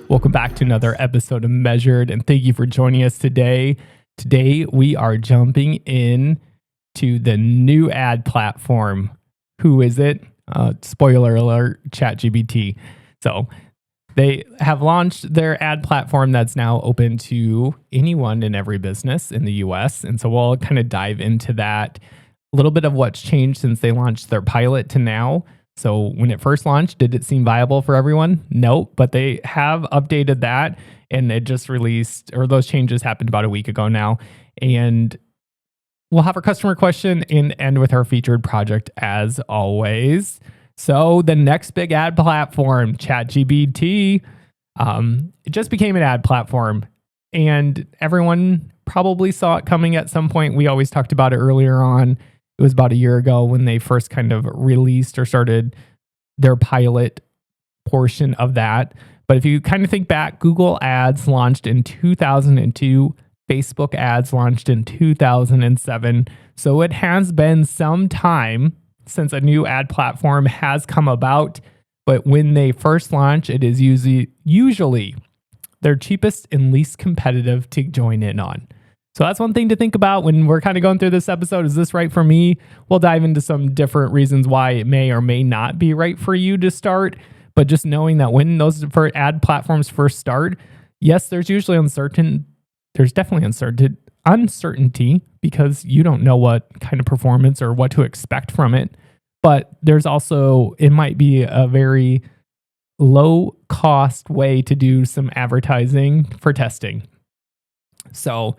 Welcome back to another episode of Measured, and thank you for joining us today. Today, we are jumping in to the new ad platform. Who is it? Spoiler alert, ChatGPT. So they have launched their ad platform that's now open to anyone in every business in the US. And so we'll kind of dive into that, a little bit of what's changed since they launched their pilot to now. So when it first launched, did it seem viable for everyone? No, but they have updated that, and it just released, or those changes happened about a week ago now. And we'll have our customer question and end with our featured project as always. So the next big ad platform, ChatGPT, it just became an ad platform, and everyone probably saw it coming at some point. We always talked about it earlier on. It was about a year ago when they first kind of released or started their pilot portion of that. But if you kind of think back, Google Ads launched in 2002, Facebook Ads launched in 2007. So it has been some time since a new ad platform has come about. But when they first launch, it is usually their cheapest and least competitive to join in on. So that's one thing to think about when we're kind of going through this episode. Is this right for me? We'll dive into some different reasons why it may or may not be right for you to start. But just knowing that when those ad platforms first start, yes, there's usually there's definitely uncertainty because you don't know what kind of performance or what to expect from it. But there's also, it might be a very low cost way to do some advertising for testing. So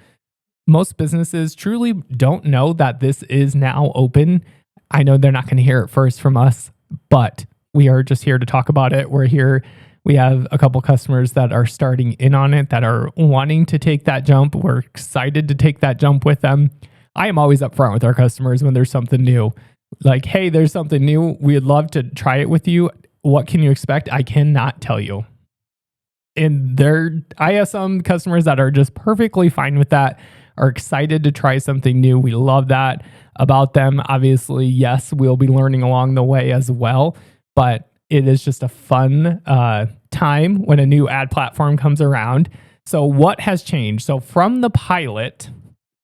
most businesses truly don't know that this is now open. I know they're not going to hear it first from us, but we are just here to talk about it. We're here. We have a couple customers that are starting in on it, that are wanting to take that jump. We're excited to take that jump with them. I am always upfront with our customers when there's something new. Like, hey, there's something new. We'd love to try it with you. What can you expect? I cannot tell you. And I have some customers that are just perfectly fine with that, are excited to try something new. We love that about them. Obviously, yes, we'll be learning along the way as well, but it is just a fun time when a new ad platform comes around. So what has changed? So from the pilot,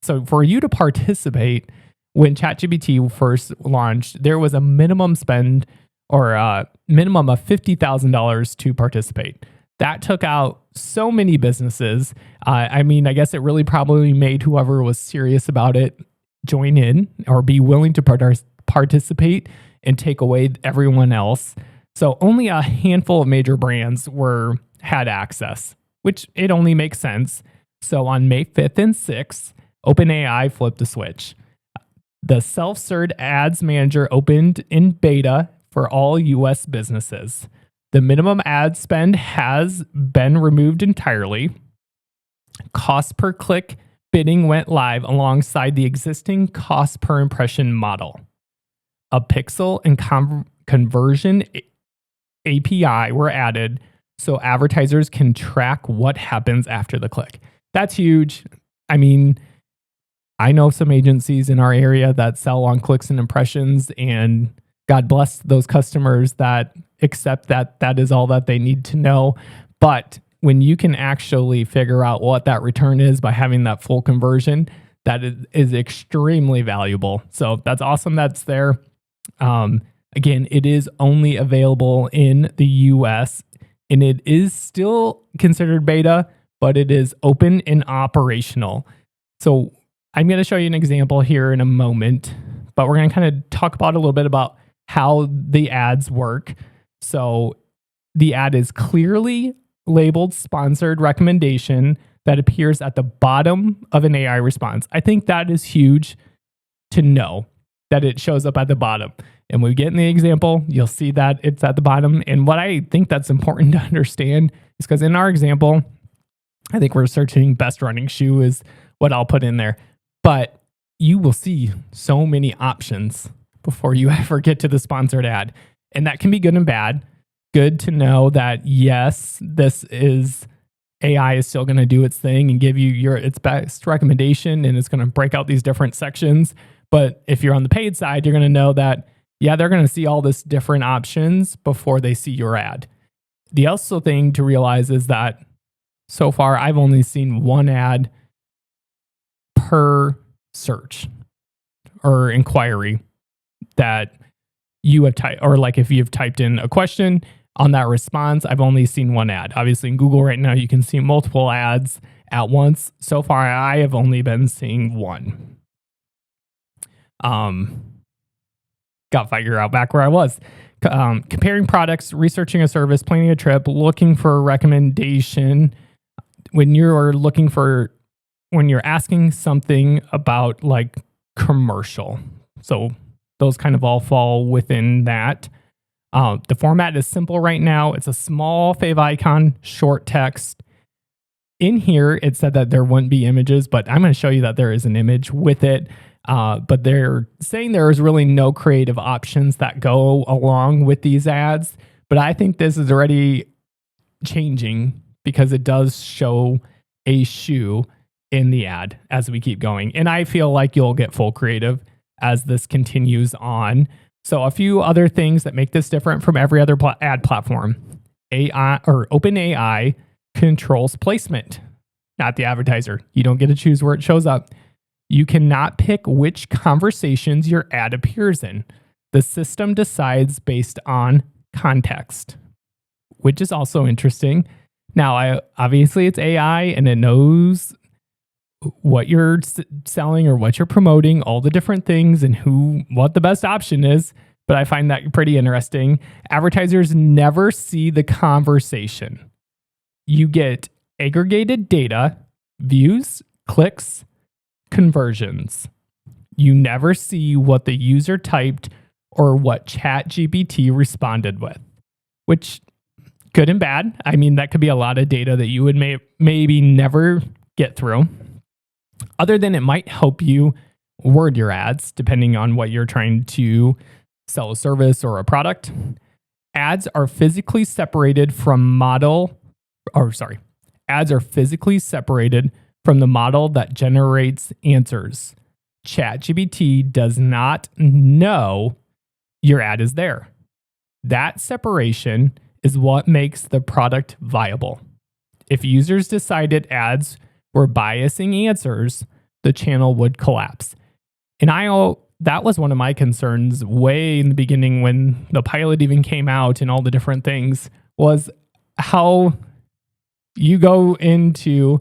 so for you to participate, when ChatGPT first launched, there was a minimum spend or a minimum of $50,000 to participate. That took out so many businesses. I guess it really probably made whoever was serious about it join in or be willing to participate and take away everyone else. So only a handful of major brands had access, which it only makes sense. So on May 5th and 6th, OpenAI flipped the switch. The self-serve ads manager opened in beta for all US businesses. The minimum ad spend has been removed entirely. Cost per click bidding went live alongside the existing cost per impression model. A pixel and conversion API were added so advertisers can track what happens after the click. That's huge. I know some agencies in our area that sell on clicks and impressions, and God bless those customers that accept that that is all that they need to know. But when you can actually figure out what that return is by having that full conversion, that is extremely valuable. So that's awesome that's there. Again, it is only available in the US, and it is still considered beta, but it is open and operational. So I'm going to show you an example here in a moment, but we're going to kind of talk about a little bit about how the ads work. So the ad is clearly labeled sponsored recommendation that appears at the bottom of an AI response. I think that is huge to know that it shows up at the bottom. And when we get in the example, you'll see that it's at the bottom. And what I think that's important to understand is because in our example, I think we're searching best running shoe is what I'll put in there. But you will see so many options before you ever get to the sponsored ad. And that can be good and bad. Good to know that, yes, this is AI is still going to do its thing and give you its best recommendation, and it's going to break out these different sections. But if you're on the paid side, you're going to know that, yeah, they're going to see all this different options before they see your ad. the also thing to realize is that so far I've only seen one ad per search or inquiry that you have typed, or like if you've typed in a question on that response, I've only seen one ad. Obviously in Google right now, you can see multiple ads at once. So far, I have only been seeing one. Got to figure out back where I was. Comparing products, researching a service, planning a trip, looking for a recommendation. When you're asking something about like commercial. So those kind of all fall within that. The format is simple right now. It's a small favicon, short text. In here, it said that there wouldn't be images, but I'm going to show you that there is an image with it. But they're saying there is really no creative options that go along with these ads. But I think this is already changing because it does show a shoe in the ad as we keep going. And I feel like you'll get full creative as this continues on. So a few other things that make this different from every other ad platform. OpenAI controls placement, not the advertiser. You don't get to choose where it shows up. You cannot pick which conversations your ad appears in. The system decides based on context, which is also interesting. Now, obviously it's AI and it knows what you're selling or what you're promoting, all the different things and what the best option is. But I find that pretty interesting. Advertisers never see the conversation. You get aggregated data, views, clicks, conversions. You never see what the user typed or what ChatGPT responded with, which good and bad. I mean, that could be a lot of data that you would maybe never get through. Other than it might help you word your ads, depending on what you're trying to sell a service or a product. Ads are physically separated from Ads are physically separated from the model that generates answers. ChatGPT does not know your ad is there. That separation is what makes the product viable. If users decided ads were biasing answers, the channel would collapse. And that was one of my concerns way in the beginning when the pilot even came out and all the different things, was how you go into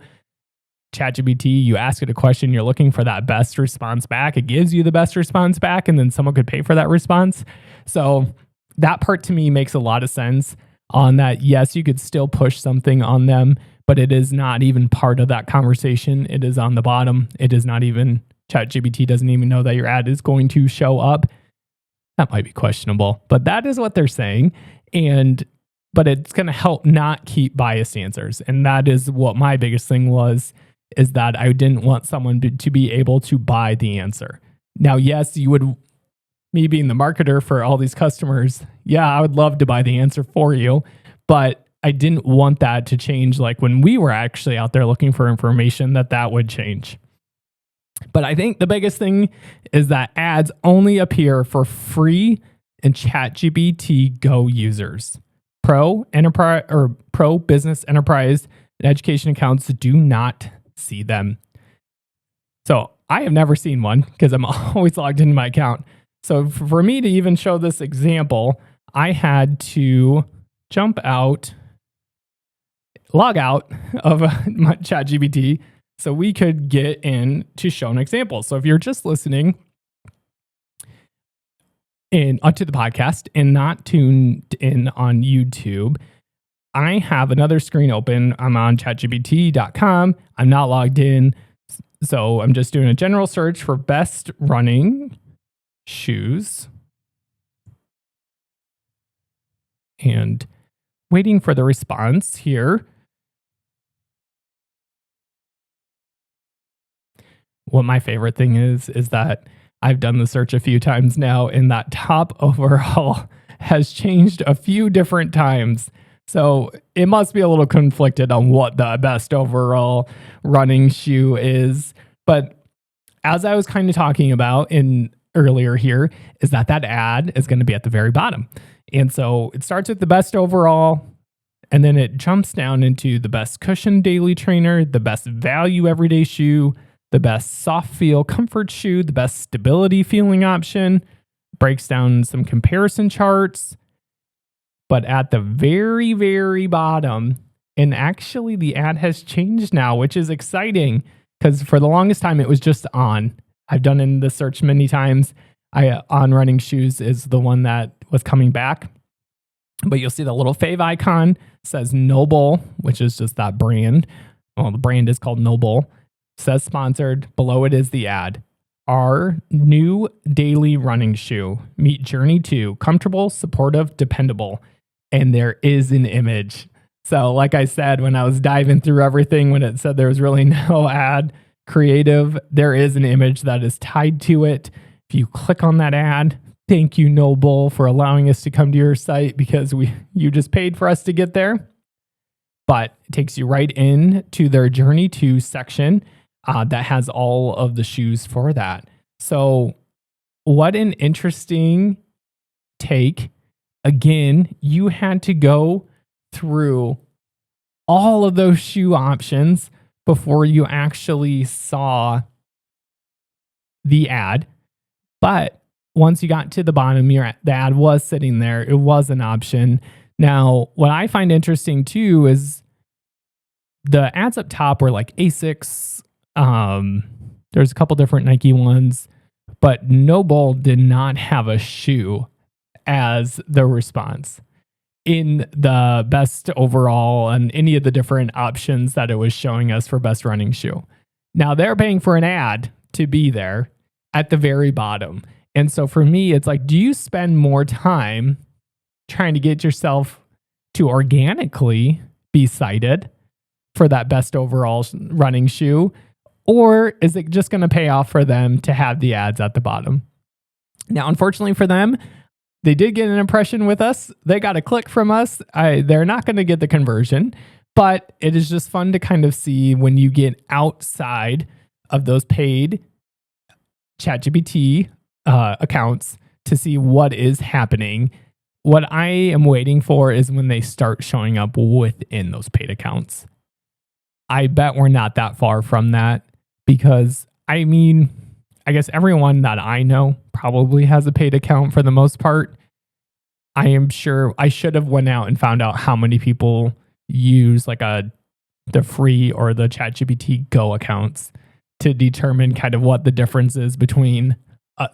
ChatGPT, you ask it a question, you're looking for that best response back. It gives you the best response back, and then someone could pay for that response. So that part to me makes a lot of sense on that. Yes, you could still push something on them, but it is not even part of that conversation. It is on the bottom. It is not even, ChatGPT doesn't even know that your ad is going to show up. That might be questionable, but that is what they're saying. But it's going to help not keep biased answers. And that is what my biggest thing was, is that I didn't want someone to be able to buy the answer. Now, yes, you would, me being the marketer for all these customers, yeah, I would love to buy the answer for you, but I didn't want that to change. Like when we were actually out there looking for information, that would change. But I think the biggest thing is that ads only appear for free and ChatGPT Go users. Pro business enterprise and education accounts do not see them. So I have never seen one because I'm always logged into my account. So for me to even show this example, I had to log out of my ChatGPT so we could get in to show an example. So if you're just listening onto the podcast and not tuned in on YouTube, I have another screen open. I'm on chatgpt.com. I'm not logged in. So I'm just doing a general search for best running shoes and waiting for the response here. What my favorite thing is that I've done the search a few times now, and that top overall has changed a few different times. So it must be a little conflicted on what the best overall running shoe is. But as I was kind of talking about earlier here, is that ad is going to be at the very bottom. And so it starts with the best overall, And then it jumps down into the best cushion daily trainer, the best value everyday shoe, the best soft feel comfort shoe, the best stability feeling option, breaks down some comparison charts. But at the very, very bottom, and actually the ad has changed now, which is exciting because for the longest time it was just on. I've done in the search many times. On running shoes is the one that was coming back. But you'll see the little fave icon says Noble, which is just that brand. Well, the brand is called Noble. Says sponsored. Below it is the ad. Our new daily running shoe. Meet Journey 2. Comfortable, supportive, dependable. And there is an image. So like I said, when I was diving through everything, when it said there was really no ad creative, there is an image that is tied to it. If you click on that ad, thank you, Noble, for allowing us to come to your site because you just paid for us to get there. But it takes you right in to their Journey 2 section that has all of the shoes for that. So what an interesting take. Again, you had to go through all of those shoe options before you actually saw the ad. But once you got to the bottom, the ad was sitting there. It was an option. Now, what I find interesting too is the ads up top were like Asics. There's a couple different Nike ones, but Noble did not have a shoe as the response in the best overall and any of the different options that it was showing us for best running shoe. Now they're paying for an ad to be there at the very bottom. And so for me, it's like, do you spend more time trying to get yourself to organically be cited for that best overall running shoe? Or is it just going to pay off for them to have the ads at the bottom? Now, unfortunately for them, they did get an impression with us. They got a click from us. They're not going to get the conversion, but it is just fun to kind of see when you get outside of those paid ChatGPT accounts to see what is happening. What I am waiting for is when they start showing up within those paid accounts. I bet we're not that far from that because, I mean, I guess everyone that I know probably has a paid account for the most part. I am sure I should have went out and found out how many people use like the free or the ChatGPT Go accounts to determine kind of what the difference is between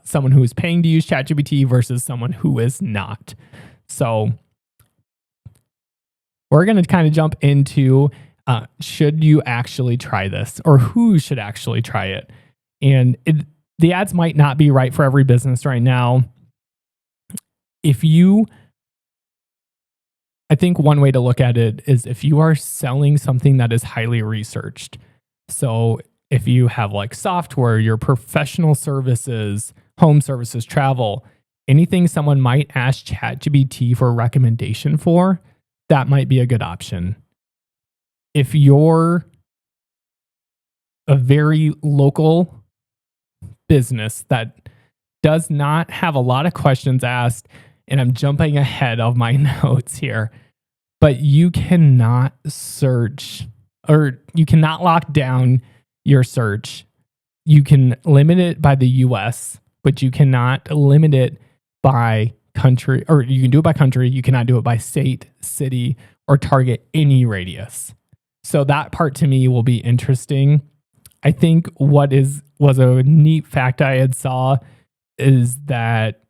someone who is paying to use ChatGPT versus someone who is not. So we're going to kind of jump into should you actually try this or who should actually try it? And the ads might not be right for every business right now. I think one way to look at it is if you are selling something that is highly researched. So if you have like software, your professional services, home services, travel, anything someone might ask ChatGPT for a recommendation for, that might be a good option. If you're a very local business that does not have a lot of questions asked, and I'm jumping ahead of my notes here, but you cannot search or you cannot lock down your search. You can limit it by the US, but you cannot limit it by country, or you can do it by country. You cannot do it by state, city, or target any radius. So that part to me will be interesting. I think what was a neat fact I had saw is that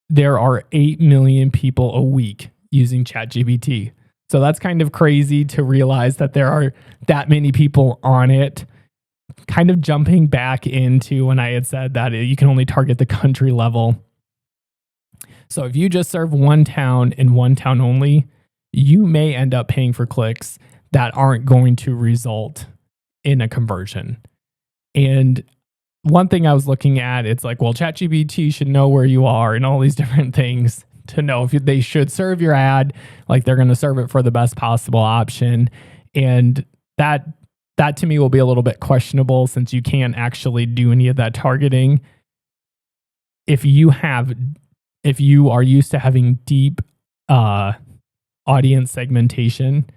there are 8 million people a week using ChatGPT. So that's kind of crazy to realize that there are that many people on it. Kind of jumping back into when I had said that you can only target the country level. So if you just serve one town and one town only, you may end up paying for clicks that aren't going to result in a conversion. And one thing I was looking at, it's like, well, ChatGPT should know where you are and all these different things to know if they should serve your ad, like they're going to serve it for the best possible option. And that to me will be a little bit questionable since you can't actually do any of that targeting. If you are used to having deep audience segmentation,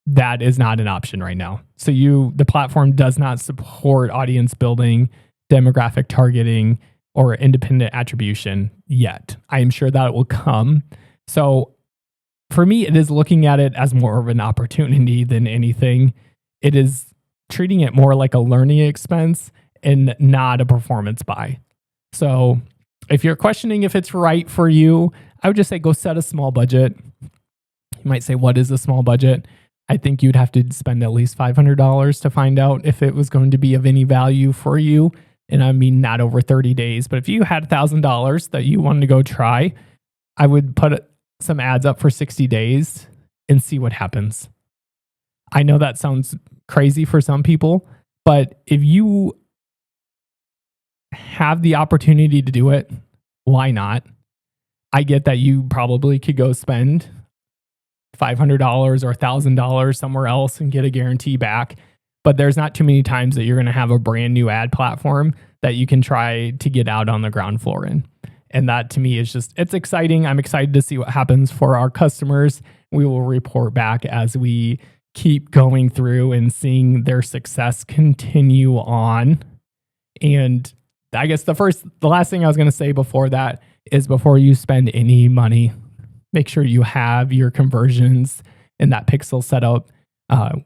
that is not an option right now. So the platform does not support audience building, demographic targeting, or independent attribution yet. I am sure that it will come. So for me, it is looking at it as more of an opportunity than anything. It is treating it more like a learning expense and not a performance buy. So if you're questioning if it's right for you, I would just say go set a small budget. You might say, what is a small budget? I think you'd have to spend at least $500 to find out if it was going to be of any value for you. And I mean, not over 30 days, but if you had $1,000 that you wanted to go try, I would put some ads up for 60 days and see what happens. I know that sounds crazy for some people, but if you have the opportunity to do it, why not? I get that you probably could go spend $500 or $1,000 somewhere else and get a guarantee back. But there's not too many times that you're going to have a brand new ad platform that you can try to get out on the ground floor in. And that to me is it's exciting. I'm excited to see what happens for our customers. We will report back as we keep going through and seeing their success continue on. And I guess the last thing I was going to say before that is before you spend any money, make sure you have your conversions and that pixel set up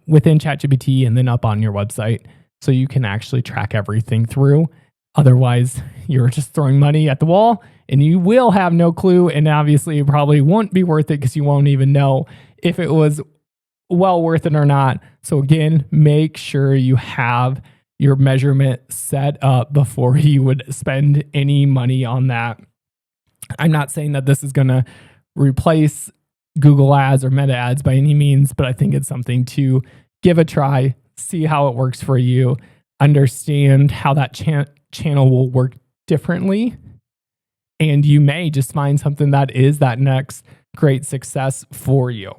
within ChatGPT and then up on your website so you can actually track everything through. Otherwise, you're just throwing money at the wall and you will have no clue. And obviously, it probably won't be worth it because you won't even know if it was well worth it or not. So again, make sure you have your measurement set up before you would spend any money on that. I'm not saying that this is going to replace Google ads or Meta ads by any means, but I think it's something to give a try, see how it works for you, understand how that channel will work differently. And you may just find something that is that next great success for you.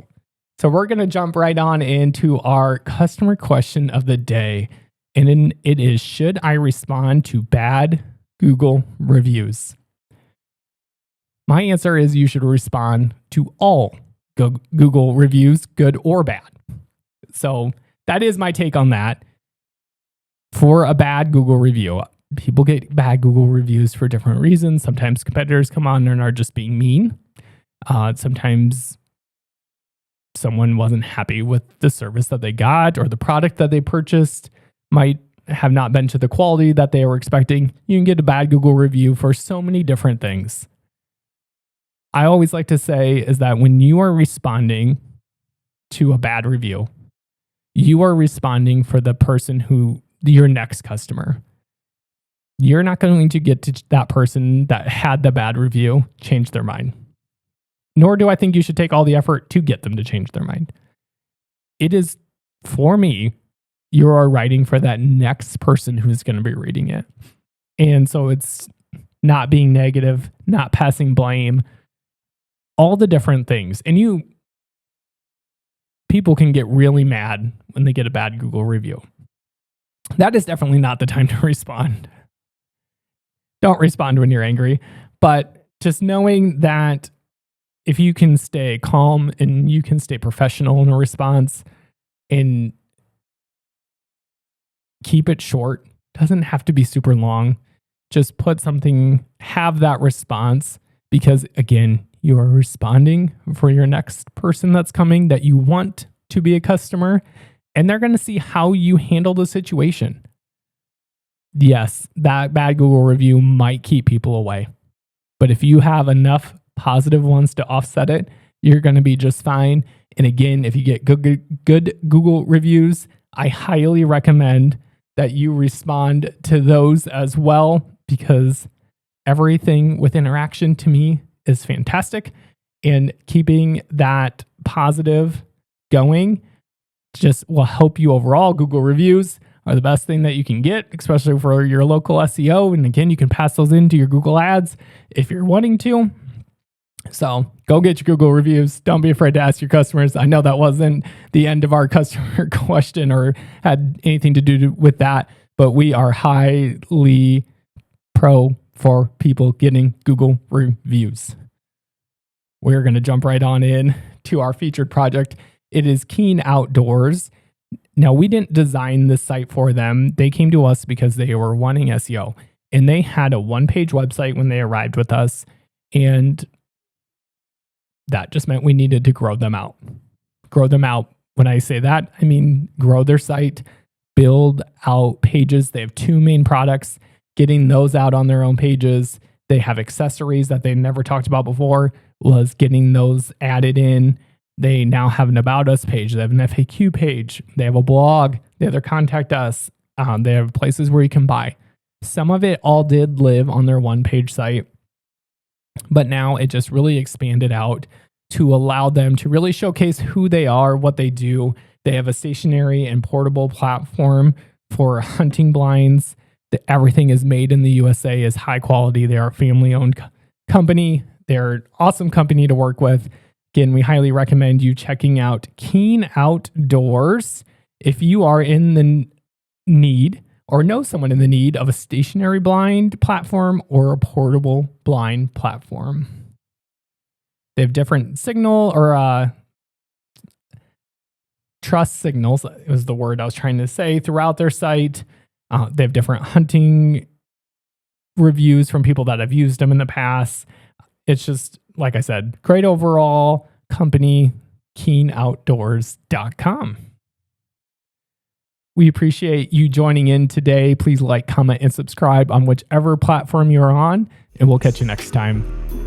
So we're going to jump right on into our customer question of the day. And it is, should I respond to bad Google reviews? My answer is you should respond to all Google reviews, good or bad. So that is my take on that. For a bad Google review, people get bad Google reviews for different reasons. Sometimes competitors come on and are just being mean. Sometimes someone wasn't happy with the service that they got or the product that they purchased might have not been to the quality that they were expecting. You can get a bad Google review for so many different things. I always like to say is that when you are responding to a bad review, you are responding for the person who your next customer. You're not going to get to that person that had the bad review change their mind. Nor do I think you should take all the effort to get them to change their mind. It is, for me, you are writing for that next person who's going to be reading it. And so it's not being negative, not passing blame, all the different things. And people can get really mad when they get a bad Google review. That is definitely not the time to respond. Don't respond when you're angry, but just knowing that if you can stay calm and you can stay professional in a response and keep it short, doesn't have to be super long. Just put something, have that response, because again, you are responding for your next person that's coming that you want to be a customer, and they're going to see how you handle the situation. Yes, that bad Google review might keep people away, but if you have enough positive ones to offset it, you're going to be just fine. And again, if you get good Google reviews, I highly recommend that you respond to those as well, because everything with interaction to me is fantastic, and keeping that positive going just will help you overall. Google reviews are the best thing that you can get, especially for your local SEO. And again, you can pass those into your Google ads if you're wanting to. So go get your Google reviews. Don't be afraid to ask your customers. I know that wasn't the end of our customer question or had anything to do with that, but we are highly pro for people getting Google reviews. we're going to jump right on in to our featured project. It is Keen Outdoors. Now, we didn't design this site for them. They came to us because they were wanting SEO, and they had a one-page website when they arrived with us, and that just meant we needed to grow them out. Grow them out. When I say that, I mean grow their site, build out pages. They have 2 main products, getting those out on their own pages. They have accessories that they never talked about before, was getting those added in. They now have an About Us page. They have an FAQ page. They have a blog. They have their Contact Us. They have places where you can buy. Some of it all did live on their one-page site, but now it just really expanded out to allow them to really showcase who they are, what they do. They have a stationary and portable platform for hunting blinds. Everything is made in the USA, is high quality. They are a family-owned company. They're an awesome company to work with. Again, we highly recommend you checking out Keen Outdoors if you are in the need or know someone in the need of a stationary blind platform or a portable blind platform. They have different signal or trust signals, was the word I was trying to say, throughout their site. They have different hunting reviews from people that have used them in the past. It's just, like I said, great overall company, keenoutdoors.com. We appreciate you joining in today. Please like, comment, and subscribe on whichever platform you're on, and we'll catch you next time.